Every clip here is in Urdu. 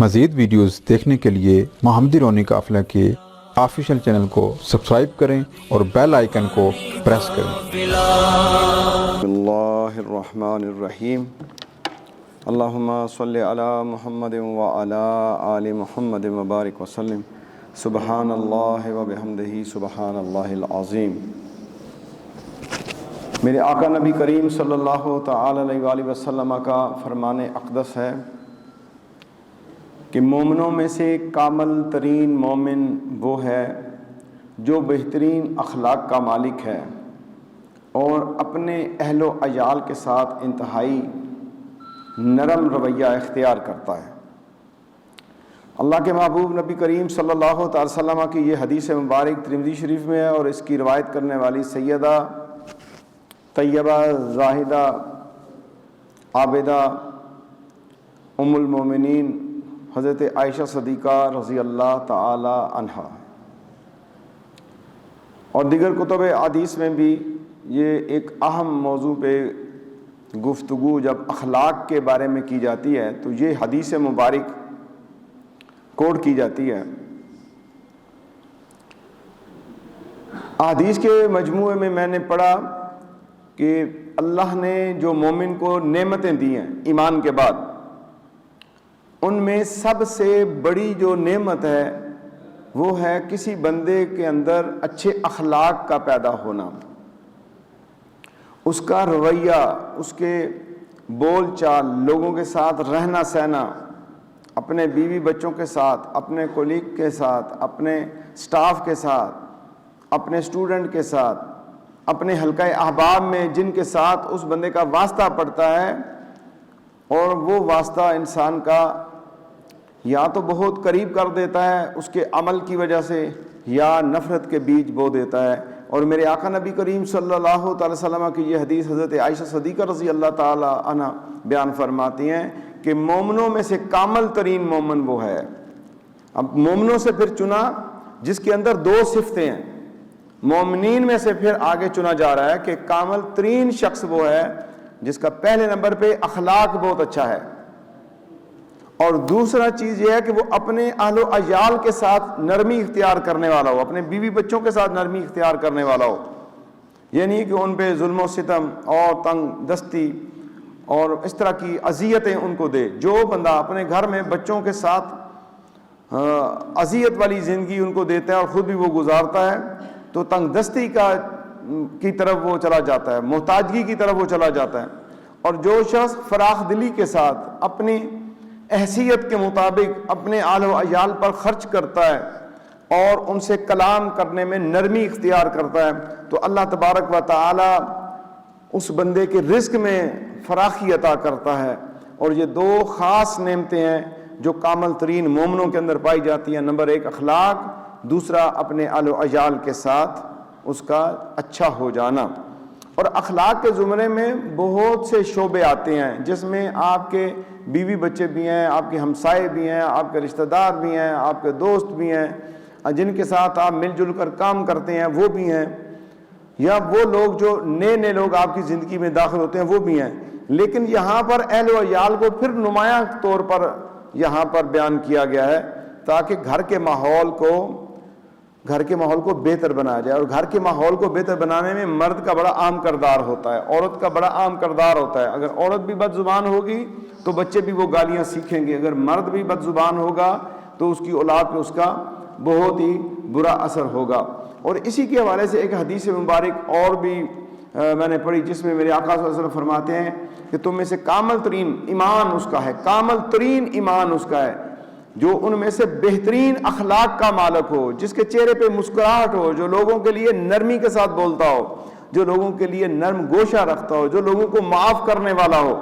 مزید ویڈیوز دیکھنے کے لیے محمدی رونی قافلہ کے آفیشیل چینل کو سبسکرائب کریں اور بیل آئیکن کو پریس کریں۔ بسم اللہ الرحمن الرحیم۔ اللہم صلی علی محمد وعلی آل محمد وبارک وسلم۔ سبحان اللہ وبحمدہ سبحان اللہ العظیم۔ میرے آقا نبی کریم صلی اللہ تعالی علیہ وآلہ وسلم کا فرمان اقدس ہے کہ مومنوں میں سے کامل ترین مومن وہ ہے جو بہترین اخلاق کا مالک ہے اور اپنے اہل و عیال کے ساتھ انتہائی نرم رویہ اختیار کرتا ہے۔ اللہ کے محبوب نبی کریم صلی اللہ تعالی وسلم کی یہ حدیث مبارک ترمذی شریف میں ہے، اور اس کی روایت کرنے والی سیدہ طیبہ زاہدہ عابدہ ام المومنین حضرت عائشہ صدیقہ رضی اللہ تعالی عنہا، اور دیگر کتب حدیث میں بھی یہ ایک اہم موضوع پہ گفتگو جب اخلاق کے بارے میں کی جاتی ہے تو یہ حدیث مبارک کوٹ کی جاتی ہے۔ حدیث کے مجموعے میں میں نے پڑھا کہ اللہ نے جو مومن کو نعمتیں دی ہیں ایمان کے بعد، ان میں سب سے بڑی جو نعمت ہے وہ ہے کسی بندے کے اندر اچھے اخلاق کا پیدا ہونا، اس کا رویہ، اس کے بول چال، لوگوں کے ساتھ رہنا سہنا، اپنے بیوی بچوں کے ساتھ، اپنے کولیگ کے ساتھ، اپنے سٹاف کے ساتھ، اپنے اسٹوڈنٹ کے ساتھ، اپنے حلقہ احباب میں جن کے ساتھ اس بندے کا واسطہ پڑتا ہے، اور وہ واسطہ انسان کا یا تو بہت قریب کر دیتا ہے اس کے عمل کی وجہ سے، یا نفرت کے بیج بو دیتا ہے۔ اور میرے آقا نبی کریم صلی اللہ تعالی وسلم کی یہ حدیث حضرت عائشہ صدیقہ رضی اللہ تعالی عنہ بیان فرماتی ہیں کہ مومنوں میں سے کامل ترین مومن وہ ہے۔ اب مومنوں سے پھر چنا جس کے اندر دو صفتیں ہیں، مومنین میں سے پھر آگے چنا جا رہا ہے کہ کامل ترین شخص وہ ہے جس کا پہلے نمبر پہ اخلاق بہت اچھا ہے، اور دوسرا چیز یہ ہے کہ وہ اپنے اہل و عیال کے ساتھ نرمی اختیار کرنے والا ہو، اپنے بیوی بچوں کے ساتھ نرمی اختیار کرنے والا ہو۔ یہ نہیں کہ ان پہ ظلم و ستم اور تنگ دستی اور اس طرح کی اذیتیں ان کو دے۔ جو بندہ اپنے گھر میں بچوں کے ساتھ اذیت والی زندگی ان کو دیتا ہے اور خود بھی وہ گزارتا ہے تو تنگ دستی کی طرف وہ چلا جاتا ہے، محتاجگی کی طرف وہ چلا جاتا ہے۔ اور جو شخص فراخ دلی کے ساتھ اپنی حیثیت کے مطابق اپنے آل و عیال پر خرچ کرتا ہے اور ان سے کلام کرنے میں نرمی اختیار کرتا ہے تو اللہ تبارک و تعالی اس بندے کے رزق میں فراخی عطا کرتا ہے۔ اور یہ دو خاص نعمتیں ہیں جو کامل ترین مومنوں کے اندر پائی جاتی ہیں، نمبر ایک اخلاق، دوسرا اپنے آل و عیال کے ساتھ اس کا اچھا ہو جانا۔ اور اخلاق کے زمرے میں بہت سے شعبے آتے ہیں جس میں آپ کے بیوی بچے بھی ہیں، آپ کے ہمسائے بھی ہیں، آپ کے رشتہ دار بھی ہیں، آپ کے دوست بھی ہیں، جن کے ساتھ آپ مل جل کر کام کرتے ہیں وہ بھی ہیں، یا وہ لوگ جو نئے لوگ آپ کی زندگی میں داخل ہوتے ہیں وہ بھی ہیں۔ لیکن یہاں پر اہل و عیال کو پھر نمایاں طور پر یہاں پر بیان کیا گیا ہے تاکہ گھر کے ماحول کو بہتر بنایا جائے۔ اور گھر کے ماحول کو بہتر بنانے میں مرد کا بڑا اہم کردار ہوتا ہے، عورت کا بڑا اہم کردار ہوتا ہے۔ اگر عورت بھی بد زبان ہوگی تو بچے بھی وہ گالیاں سیکھیں گے، اگر مرد بھی بد زبان ہوگا تو اس کی اولاد پہ اس کا بہت ہی برا اثر ہوگا۔ اور اسی کے حوالے سے ایک حدیث مبارک اور بھی میں نے پڑھی جس میں میرے آقا صلی اللہ علیہ وسلم فرماتے ہیں کہ تم میں سے کامل ترین ایمان اس کا ہے، کامل ترین ایمان اس کا ہے جو ان میں سے بہترین اخلاق کا مالک ہو، جس کے چہرے پہ مسکراہٹ ہو، جو لوگوں کے لیے نرمی کے ساتھ بولتا ہو، جو لوگوں کے لیے نرم گوشہ رکھتا ہو، جو لوگوں کو معاف کرنے والا ہو،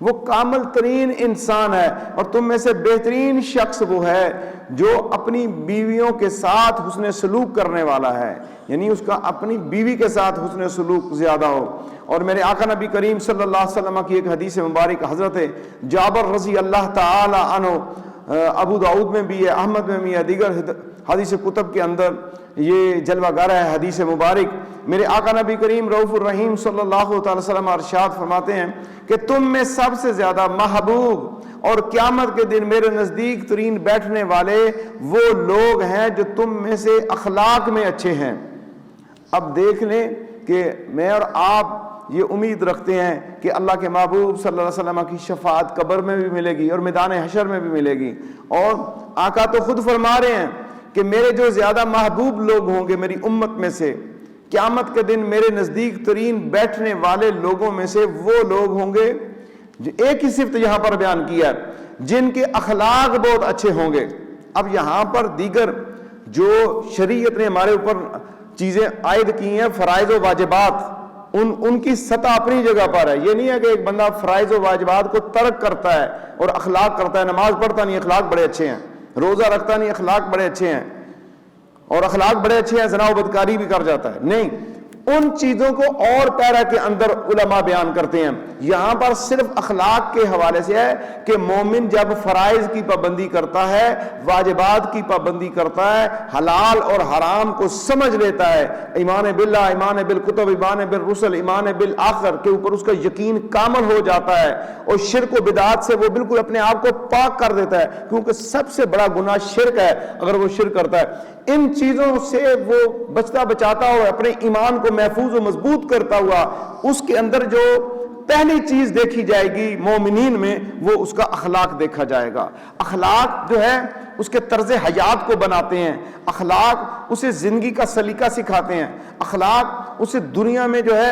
وہ کامل ترین انسان ہے۔ اور تم میں سے بہترین شخص وہ ہے جو اپنی بیویوں کے ساتھ حسن سلوک کرنے والا ہے، یعنی اس کا اپنی بیوی کے ساتھ حسن سلوک زیادہ ہو۔ اور میرے آقا نبی کریم صلی اللہ علیہ وسلم کی ایک حدیث مبارک حضرت جابر رضی اللہ تعالی عنہ ابو داؤد میں بھی ہے، احمد میں بھی ہے، دیگر حدیث کتب کے اندر یہ جلوہ گر ہے حدیث مبارک۔ میرے آقا نبی کریم رؤوف الرحیم صلی اللہ تعالی وسلم ارشاد فرماتے ہیں کہ تم میں سب سے زیادہ محبوب اور قیامت کے دن میرے نزدیک ترین بیٹھنے والے وہ لوگ ہیں جو تم میں سے اخلاق میں اچھے ہیں۔ اب دیکھ لیں کہ میں اور آپ یہ امید رکھتے ہیں کہ اللہ کے محبوب صلی اللہ علیہ وسلم کی شفاعت قبر میں بھی ملے گی اور میدان حشر میں بھی ملے گی، اور آقا تو خود فرما رہے ہیں کہ میرے جو زیادہ محبوب لوگ ہوں گے میری امت میں سے، قیامت کے دن میرے نزدیک ترین بیٹھنے والے لوگوں میں سے وہ لوگ ہوں گے، جو ایک ہی صفت یہاں پر بیان کیا ہے، جن کے اخلاق بہت اچھے ہوں گے۔ اب یہاں پر دیگر جو شریعت نے ہمارے اوپر چیزیں عائد کی ہیں، فرائض و واجبات، ان کی سطح اپنی جگہ پر ہے۔ یہ نہیں ہے کہ ایک بندہ فرائض و واجبات کو ترک کرتا ہے اور اخلاق کرتا ہے، نماز پڑھتا نہیں اخلاق بڑے اچھے ہیں، روزہ رکھتا نہیں اخلاق بڑے اچھے ہیں، اور اخلاق بڑے اچھے ہیں زنا و بدکاری بھی کر جاتا ہے، نہیں، ان چیزوں کو اور پیرا کے اندر علماء بیان کرتے ہیں۔ یہاں پر صرف اخلاق کے حوالے سے ہے کہ مومن جب فرائض کی پابندی کرتا ہے، واجبات کی پابندی کرتا ہے، حلال اور حرام کو سمجھ لیتا ہے، ایمان باللہ، ایمان بالکتب، ایمان بالرسل، ایمان بالآخر کے اوپر اس کا یقین کامل ہو جاتا ہے، اور شرک و بدعات سے وہ بالکل اپنے آپ کو پاک کر دیتا ہے، کیونکہ سب سے بڑا گناہ شرک ہے اگر وہ شرک کرتا ہے۔ ان چیزوں سے وہ بچتا بچاتا ہوا اپنے ایمان کو محفوظ و مضبوط کرتا ہوا، اس کے اندر جو پہلی چیز دیکھی جائے گی مومنین میں وہ اس کا اخلاق دیکھا جائے گا۔ اخلاق جو ہے اس کے طرز حیات کو بناتے ہیں، اخلاق اسے زندگی کا سلیقہ سکھاتے ہیں، اخلاق اسے دنیا میں جو ہے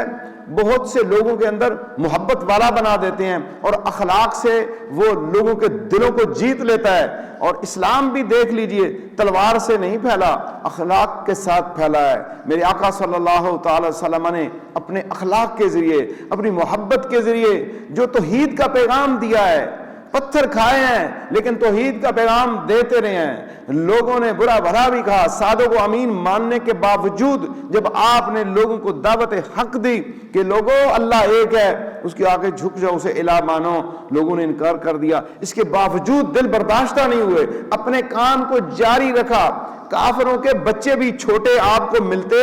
بہت سے لوگوں کے اندر محبت والا بنا دیتے ہیں، اور اخلاق سے وہ لوگوں کے دلوں کو جیت لیتا ہے۔ اور اسلام بھی دیکھ لیجئے تلوار سے نہیں پھیلا، اخلاق کے ساتھ پھیلا ہے۔ میرے آقا صلی اللہ تعالی وسلم نے اپنے اخلاق کے ذریعے، اپنی محبت کے ذریعے جو توحید کا پیغام دیا ہے، پتھر کھائے ہیں لیکن توحید کا پیغام دیتے رہے ہیں، لوگوں نے برا بھلا بھی کہا، سادوں کو امین ماننے کے باوجود جب آپ نے لوگوں کو دعوت حق دی کہ لوگوں اللہ ایک ہے، اس کے آگے جھک جاؤ، اسے الہ مانو، لوگوں نے انکار کر دیا، اس کے باوجود دل برداشتہ نہیں ہوئے، اپنے کام کو جاری رکھا۔ کافروں کے بچے بھی چھوٹے آپ کو ملتے،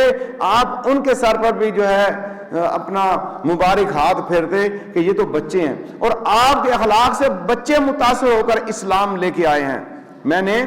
آپ ان کے سر پر بھی جو ہے اپنا مبارک ہاتھ پھیرتے کہ یہ تو بچے ہیں، اور آپ کے اخلاق سے بچے متاثر ہو کر اسلام لے کے آئے ہیں۔ میں نے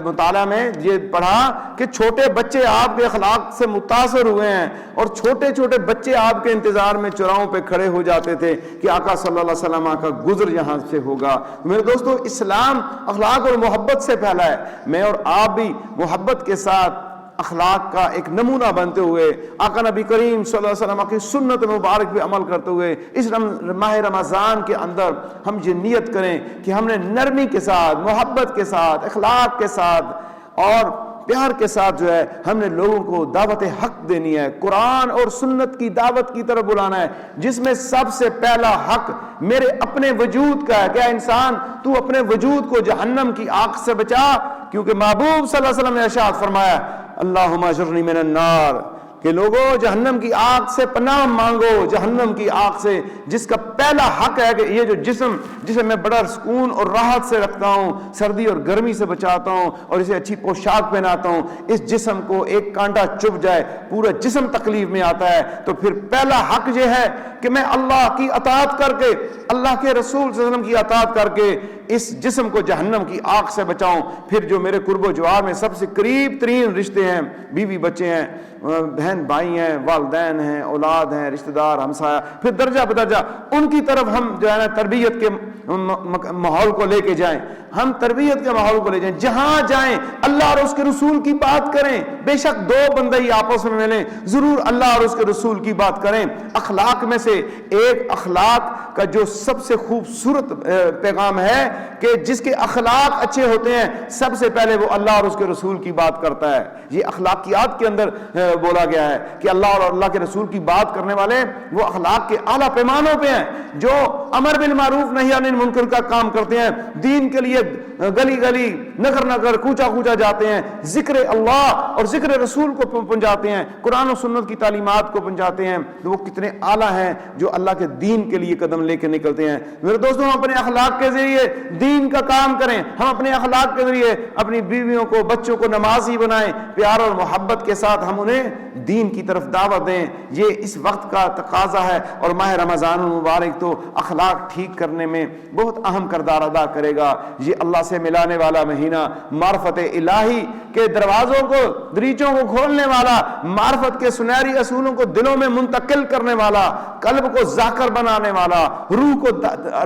مطالعہ میں یہ پڑھا کہ چھوٹے بچے آپ کے اخلاق سے متاثر ہوئے ہیں، اور چھوٹے چھوٹے بچے آپ کے انتظار میں چوراہوں پہ کھڑے ہو جاتے تھے کہ آقا صلی اللہ علیہ وسلم کا گزر یہاں سے ہوگا۔ میرے دوستو، اسلام اخلاق اور محبت سے پھیلا ہے۔ میں اور آپ بھی محبت کے ساتھ اخلاق کا ایک نمونہ بنتے ہوئے، آقا نبی کریم صلی اللہ علیہ وسلم کی سنت مبارک پہ عمل کرتے ہوئے، اس ماہ رمضان کے اندر ہم یہ نیت کریں کہ ہم نے نرمی کے ساتھ، محبت کے ساتھ، اخلاق کے ساتھ اور پیار کے ساتھ جو ہے ہم نے لوگوں کو دعوت حق دینی ہے، قرآن اور سنت کی دعوت کی طرف بلانا ہے، جس میں سب سے پہلا حق میرے اپنے وجود کا ہے۔ کیا انسان تو اپنے وجود کو جہنم کی آگ سے بچا، کیونکہ محبوب صلی اللہ علیہ وسلم نے ارشاد فرمایا اللہم اجرنی من النار، کہ لوگوں جہنم کی آگ سے پناہ مانگو، جہنم کی آگ سے، جس کا پہلا حق ہے کہ یہ جو جسم جسے میں بڑا سکون اور راحت سے رکھتا ہوں، سردی اور گرمی سے بچاتا ہوں اور اسے اچھی پوشاک پہناتا ہوں، اس جسم کو ایک کانٹا چبھ جائے پورا جسم تکلیف میں آتا ہے، تو پھر پہلا حق یہ ہے کہ میں اللہ کی اطاعت کر کے، اللہ کے رسول صلی اللہ علیہ وسلم کی اطاعت کر کے اس جسم کو جہنم کی آگ سے بچاؤں۔ پھر جو میرے قرب و جوار میں سب سے قریب ترین رشتے ہیں، بیوی بچے ہیں، بہن بھائی ہیں، والدین ہیں، اولاد ہیں، رشتہ دار، ہمسایہ، پھر درجہ بدرجہ ان کی طرف ہم جو ہے نا تربیت کے ماحول کو لے کے جائیں، ہم تربیت کے ماحول کو لے جائیں، جہاں جائیں اللہ اور اس کے رسول کی بات کریں، بے شک دو بندے ہی آپس میں ملیں، ضرور اللہ اور اس کے رسول کی بات کریں۔ اخلاق میں سے ایک اخلاق کا جو سب سے خوبصورت پیغام ہے کہ جس کے اخلاق اچھے ہوتے ہیں سب سے پہلے وہ اللہ اور اس کے رسول کی بات کرتا ہے۔ یہ اخلاقیات کے اندر بولا گیا ہے کہ اللہ اور اللہ کے رسول کی بات کرنے والے وہ اخلاق کے اعلیٰ پیمانوں پہ ہیں، جو امر بالمعروف نہی عن المنکر کا کام کرتے ہیں، دین کے لیے گلی گلی نگر نگر کوچا کوچا جاتے ہیں، ذکر اللہ اور ذکر رسول کو پہنچاتے ہیں، قرآن و سنت کی تعلیمات کو پہنچاتے ہیں، تو وہ کتنے اعلیٰ ہیں جو اللہ کے دین کے لیے قدم لے کے نکلتے ہیں۔ میرے دوستوں، ہم اپنے اخلاق کے ذریعے دین کا کام کریں، ہم اپنے اخلاق کے ذریعے اپنی بیویوں کو بچوں کو نمازی بنائیں، پیار اور محبت کے ساتھ ہم انہیں دین کی طرف دعوت دیں۔ یہ اس وقت کا تقاضا ہے، اور ماہ رمضان المبارک تو اخلاق ٹھیک کرنے میں بہت اہم کردار ادا کرے گا۔ یہ اللہ سے ملانے والا مہینہ، معرفت الہی کے دروازوں کو دریچوں کو کھولنے والا، معرفت کے سنہری اصولوں کو دلوں میں منتقل کرنے والا، قلب کو ذاکر بنانے والا، روح کو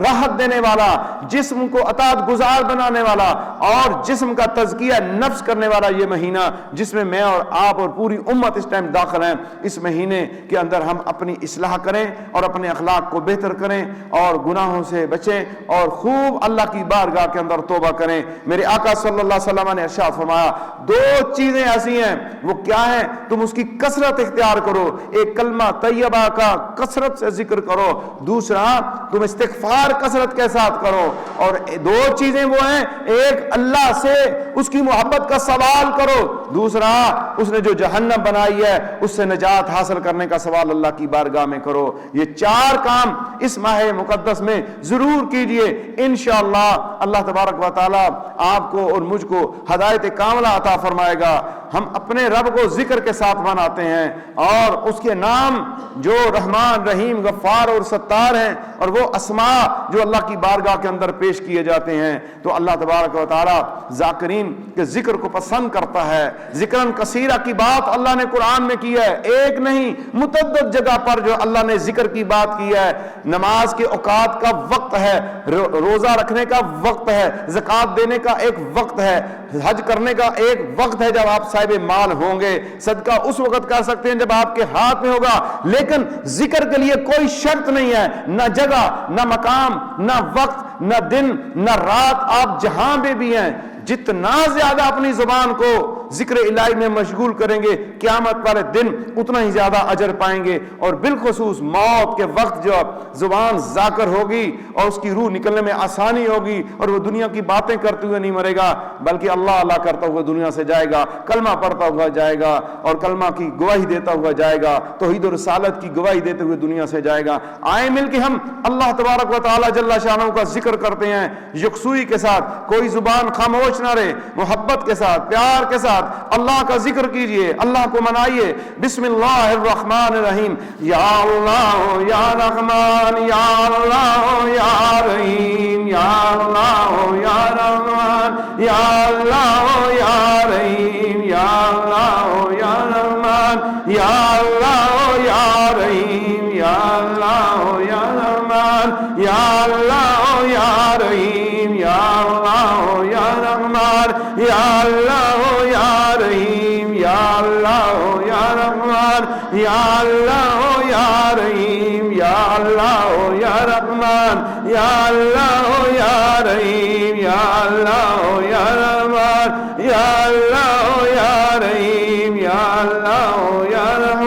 راحت دینے والا، جسم کو اطاعت گزار بنانے والا اور جسم کا تزکیہ نفس کرنے والا یہ مہینہ، جس میں میں اور آپ اور پوری امت اس ٹائم داخل ہیں۔ اس مہینے کے اندر ہم اپنی اصلاح کریں اور اپنے اخلاق کو بہتر کریں اور گناہوں سے بچیں اور خوب اللہ کی بارگاہ کے اندر توبہ کریں۔ میرے آقا صلی اللہ علیہ وسلم نے ارشاد فرمایا، دو چیزیں ایسی ہیں، وہ کیا ہیں؟ تم اس کی کثرت اختیار کرو، ایک کلمہ طیبہ کا کثرت سے ذکر کرو، دوسرا تم استغفار کثرت کے ساتھ کرو، اور دو چیزیں وہ ہیں، ایک اللہ سے اس کی محبت کا سوال کرو، دوسرا اس نے جو جہنم بنائی ہے اس سے نجات حاصل کرنے کا سوال اللہ کی بارگاہ میں کرو۔ یہ چار کام اس ماہ مقدس میں ضرور کیجئے، انشاءاللہ اللہ تبارک و تعالی آپ کو اور مجھ کو ہدایت کاملہ عطا فرمائے گا۔ ہم اپنے رب کو ذکر کے ساتھ مناتے ہیں، اور اس کے نام جو رحمان رحیم غفار اور ستار ہیں، اور وہ اسماء جو اللہ کی بارگاہ کے اندر پیش کیے جاتے ہیں، تو اللہ تبارک و تعالی ذاکرین کے ذکر کو پسند کرتا ہے۔ ذکرن کثیرہ کی بات اللہ نے قرآن میں کی ہے، ایک نہیں متعدد جگہ پر جو اللہ نے ذکر کی بات کی ہے۔ نماز کے اوقات کا وقت ہے، روزہ رکھنے کا وقت ہے، زکوٰۃ دینے کا ایک وقت ہے، حج کرنے کا ایک وقت ہے جب آپ صاحب مال ہوں گے، صدقہ اس وقت کر سکتے ہیں جب آپ کے ہاتھ میں ہوگا، لیکن ذکر کے لیے کوئی شرط نہیں ہے، نہ جگہ، نہ مقام، نہ وقت، نہ دن، نہ رات، آپ جہاں پہ بھی ہیں جتنا زیادہ اپنی زبان کو ذکر الہی میں مشغول کریں گے، قیامت والے دن اتنا ہی زیادہ اجر پائیں گے، اور بالخصوص موت کے وقت جو زبان ذاکر ہوگی اور اس کی روح نکلنے میں آسانی ہوگی، اور وہ دنیا کی باتیں کرتے ہوئے نہیں مرے گا، بلکہ اللہ اللہ کرتا ہوا دنیا سے جائے گا، کلمہ پڑھتا ہوا جائے گا اور کلمہ کی گواہی دیتا ہوا جائے گا، توحید و رسالت کی گواہی دیتے ہوئے دنیا سے جائے گا۔ آئیں مل کے ہم اللہ تبارک و تعالی جل شانہ کا ذکر کرتے ہیں یکسوئی کے ساتھ، کوئی زبان خاموش نہ رہے، محبت کے ساتھ، پیار کے ساتھ اللہ کا ذکر کیجئے، اللہ کو منائیے۔ بسم اللہ الرحمن الرحیم، یا اللہ یا رحمان، یا اللہ یا رحیم، یا اللہ یا رحمان، یا اللہ یا رحیم، یا اللہ یا رحمان، یا اللہ یا رحیم، یا اللہ یا رحمان، یا اللہ یا رحیم، یا اللہ یا رحمان، یا اللہ یا رحیم، یا اللہ یا رحمان، یا اللہ یا رحیم، یا اللہ یا رحمان، یا اللہ یا رحیم، یا اللہ یا رحمان، یا اللہ یا رحیم، یا اللہ یا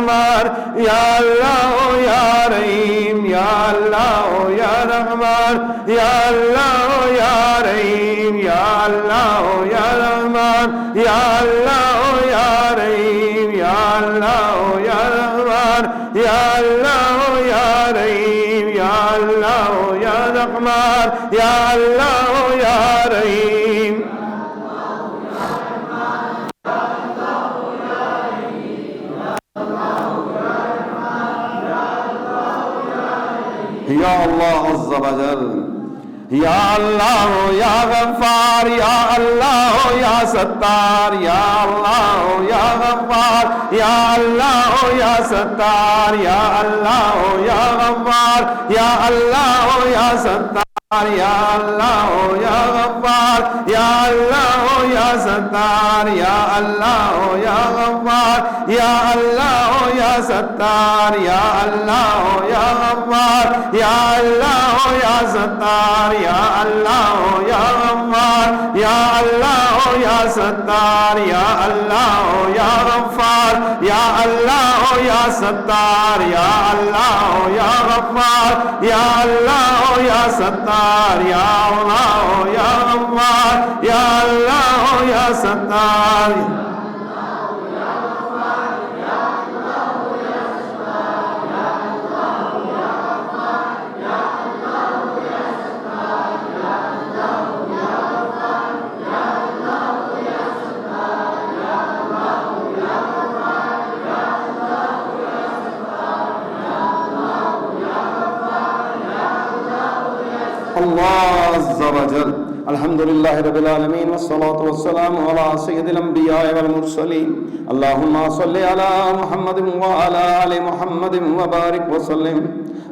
رحمان، یا اللہ یا رحیم، یا اللہ یا رحمان، یا اللہ یا رحیم، یا اللہ یا رحمان، یا اللہ یا رحیم، یا اللہ یا رحمان، یا اللہ یا رحیم، یا اللہ یا رحمان، یا اللہ یا رحیم۔ یا اللہ عز و جل، یا اللہ یا غفار، یا اللہ یا ستار، یا اللہ یا غفار، یا اللہ یا ستار، یا اللہ یا غفار، یا اللہ یا ستار، یا اللہ یا غفار، یا اللہ یا ستار، یا اللہ یا غفار، یا اللہ یا ستار، یا اللہ یا غفار، یا اللہ یا ستار، یا اللہ یا غفار، یا اللہ یا ستار یا اللہ یا غفار یا اللہ یا ستار یا اللہ یا غفار یا اللہ یا ستار یا اللہ یا غفار یا اللہ یا ستار اللہ عز و جل. الحمد للہ رب العالمین والصلاة والسلام علی سید الانبیاء والمرسلین. اللہم صلی علی محمد وعلی آل محمد وبارک وسلم.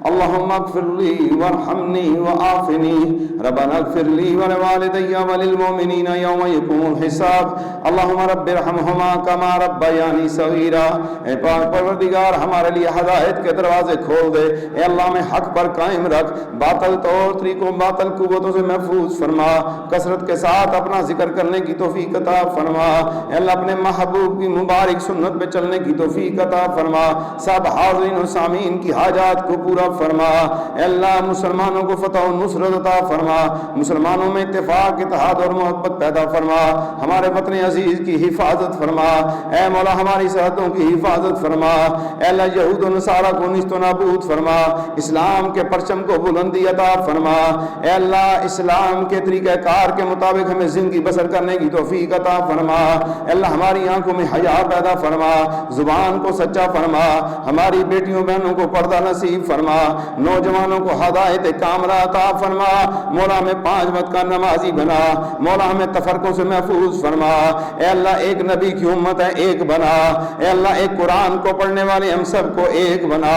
اللہم اغفر لی وارحمنی وعافنی. ربنا اغفر لی ولوالدی وللمؤمنین یوم یقوم الحساب. اللہم رب ارحمہما کما ربیانی صغیرا. اے پاک پروردگار ہمارے لیے ہدایت کے دروازے کھول دے. اے اللہ میں حق پر قائم رکھ. باطل طور طریقوں باطل قوتوں سے محفوظ فرما. کثرت کے ساتھ اپنا ذکر کرنے کی توفیق عطا فرما. اے اللہ اپنے محبوب کی مبارک سنت پہ چلنے کی توفیق عطا فرما. سب حاضرین و سامعین کی حاجات کو پورا فرما. اے اللہ مسلمانوں کو فتح و نصرت عطا فرما. مسلمانوں میں اتفاق اتحاد اور محبت پیدا فرما. ہمارے وطن عزیز کی حفاظت فرما. اے مولا ہماری سرحدوں کی حفاظت فرما. اے اللہ یہود و نصارہ کو نیست و نابود فرما. اسلام کے پرچم کو بلندی عطا فرما. اے اللہ اسلام کے طریقہ کار کے مطابق ہمیں زندگی بسر کرنے کی توفیق عطا فرما. اے اللہ ہماری آنکھوں میں حیا پیدا فرما. زبان کو سچا فرما. ہماری بیٹیوں بہنوں کو پردہ نصیب فرما. نوجوانوں کو ہدایت کاملہ عطا فرما. مولا ہمیں 5 وقت کا نمازی بنا. مولا ہمیں تفرقوں سے محفوظ فرما. اے اللہ ایک نبی کی امت ہے ایک بنا. اے اللہ ایک قرآن کو پڑھنے والے ہم سب کو ایک بنا.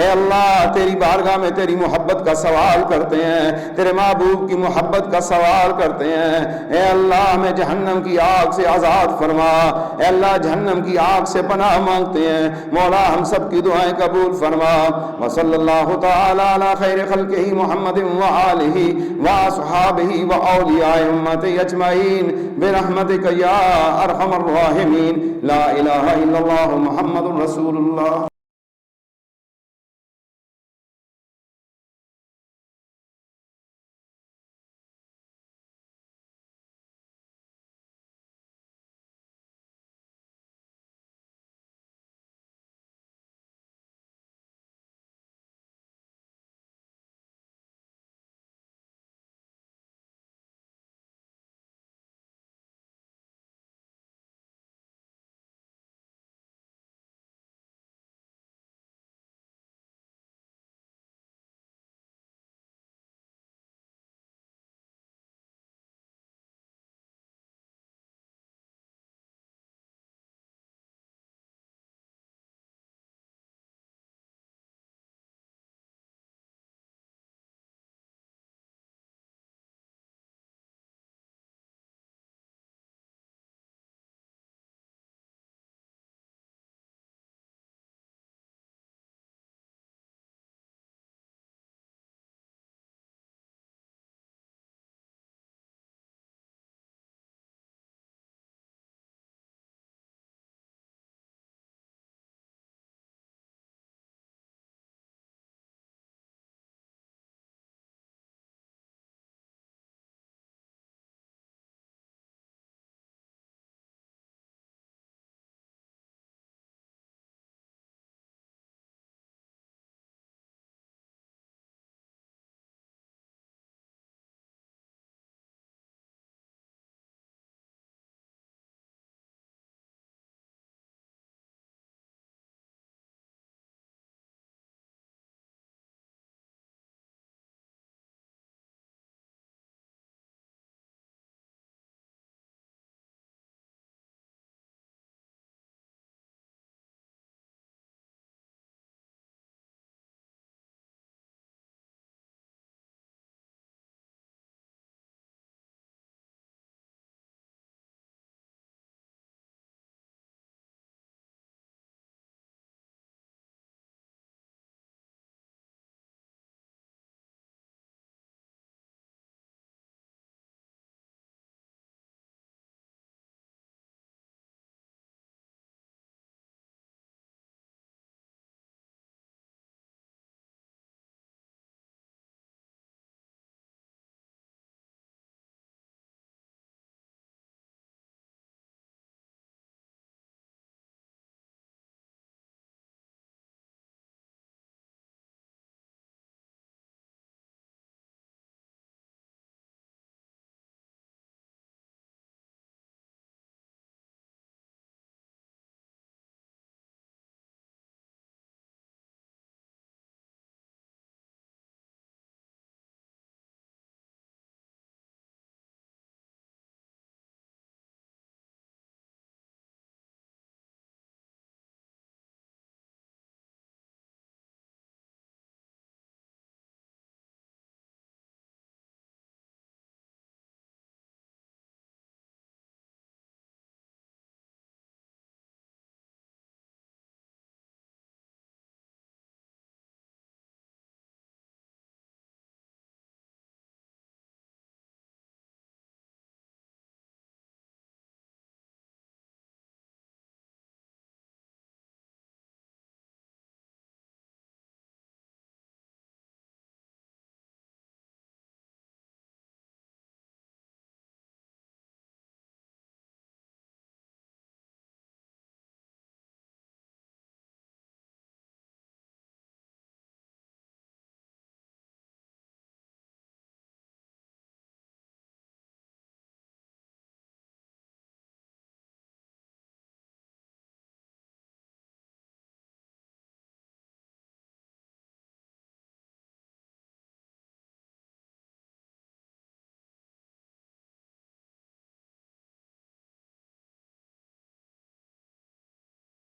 اے اللہ تیری بارگاہ میں تیری محبت کا سوال کرتے ہیں. تیرے محبوب کی محبت کا سوال کرتے ہیں. اے اللہ ہمیں جہنم کی آگ سے آزاد فرما. اے اللہ جہنم کی آگ سے پناہ مانگتے ہیں. مولا ہم سب کی دعائیں قبول فرما. وصلی اللہ تعالی علی خیر خلقہ محمد وآلہ واصحابہ واولیاء امتہ اجمعین برحمتک یا ارحم الراحمین. لا الہ الا اللہ محمد رسول اللہ.